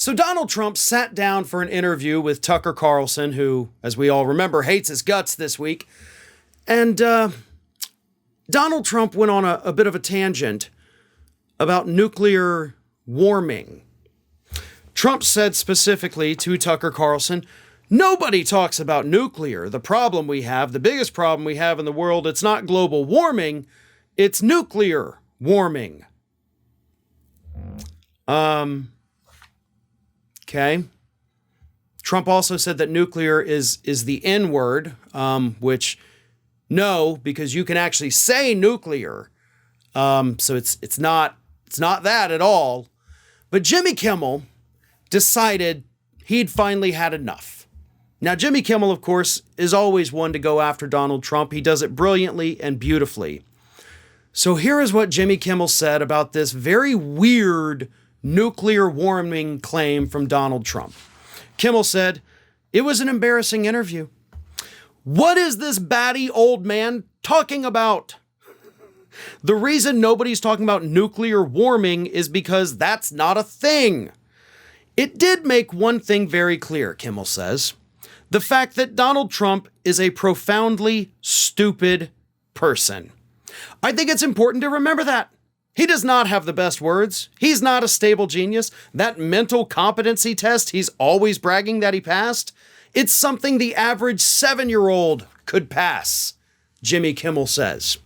So Donald Trump sat down for an interview with Tucker Carlson, who, as we all remember, hates his guts this week. And Donald Trump went on a bit of a tangent about nuclear warming. Trump said specifically to Tucker Carlson, "Nobody talks about nuclear. The problem we have, the biggest problem we have in the world, it's not global warming, it's nuclear warming." Okay. Trump also said that nuclear is the N word, which no, because you can actually say nuclear. So it's not that at all. But Jimmy Kimmel decided he'd finally had enough. Now, Jimmy Kimmel, of course, is always one to go after Donald Trump. He does it brilliantly and beautifully. So here is what Jimmy Kimmel said about this very weird nuclear warming claim from Donald Trump. Kimmel said, "It was an embarrassing interview. What is this batty old man talking about? The reason nobody's talking about nuclear warming is because that's not a thing. It did make one thing very clear," Kimmel says, "the fact that Donald Trump is a profoundly stupid person. I think it's important to remember that. He does not have the best words. He's not a stable genius. That mental competency test he's always bragging that he passed, it's something the average 7-year-old could pass," Jimmy Kimmel says.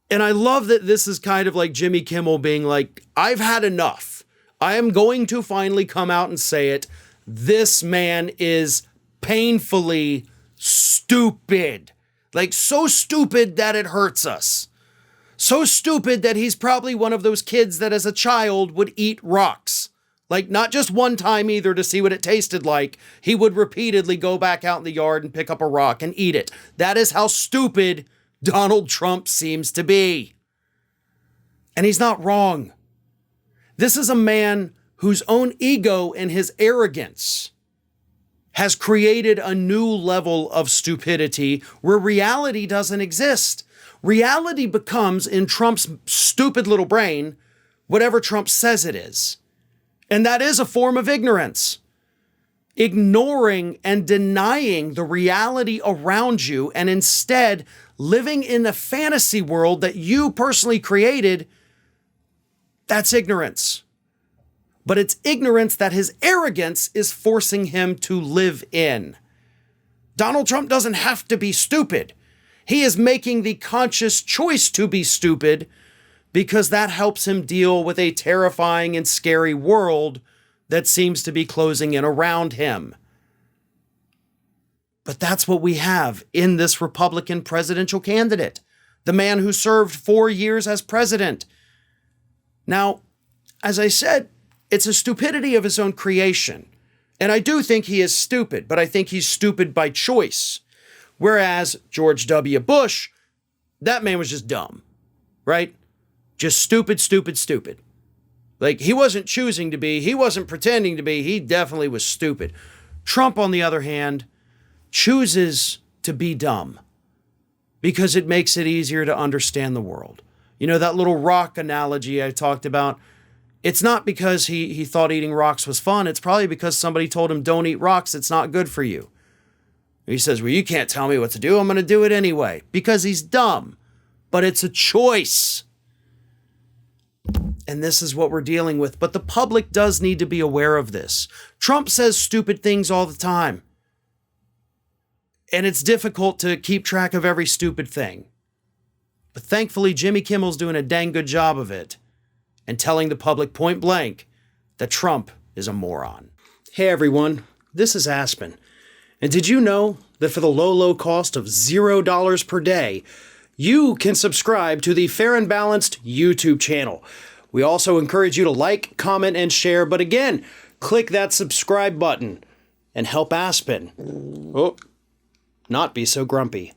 And I love that this is kind of like Jimmy Kimmel being like, I've had enough. I am going to finally come out and say it. This man is painfully stupid. Like, so stupid that it hurts us. So stupid that he's probably one of those kids that as a child would eat rocks. Like, not just one time either to see what it tasted like. He would repeatedly go back out in the yard and pick up a rock and eat it. That is how stupid Donald Trump seems to be. And he's not wrong. This is a man whose own ego and his arrogance has created a new level of stupidity where reality doesn't exist. Reality becomes, in Trump's stupid little brain, whatever Trump says it is. And that is a form of ignorance. Ignoring and denying the reality around you and instead living in a fantasy world that you personally created, that's ignorance. But it's ignorance that his arrogance is forcing him to live in. Donald Trump doesn't have to be stupid. He is making the conscious choice to be stupid because that helps him deal with a terrifying and scary world that seems to be closing in around him. But that's what we have in this Republican presidential candidate, the man who served 4 years as president. Now, as I said, it's a stupidity of his own creation. And I do think he is stupid, but I think he's stupid by choice. Whereas George W. Bush, that man was just dumb, right? Just stupid, stupid, stupid. Like, he wasn't choosing to be, he wasn't pretending to be, he definitely was stupid. Trump, on the other hand, chooses to be dumb because it makes it easier to understand the world. You know, that little rock analogy I talked about, it's not because he thought eating rocks was fun. It's probably because somebody told him, don't eat rocks, it's not good for you. He says, well, you can't tell me what to do. I'm going to do it anyway. Because he's dumb. But it's a choice. And this is what we're dealing with. But the public does need to be aware of this. Trump says stupid things all the time. And it's difficult to keep track of every stupid thing. But thankfully, Jimmy Kimmel's doing a dang good job of it. And telling the public point blank that Trump is a moron. Hey everyone, this is Aspen. And did you know that for the low cost of $0 per day, you can subscribe to the Fair and Balanced YouTube channel? We also encourage you to like, comment, and share. But again, click that subscribe button and help Aspen not be so grumpy.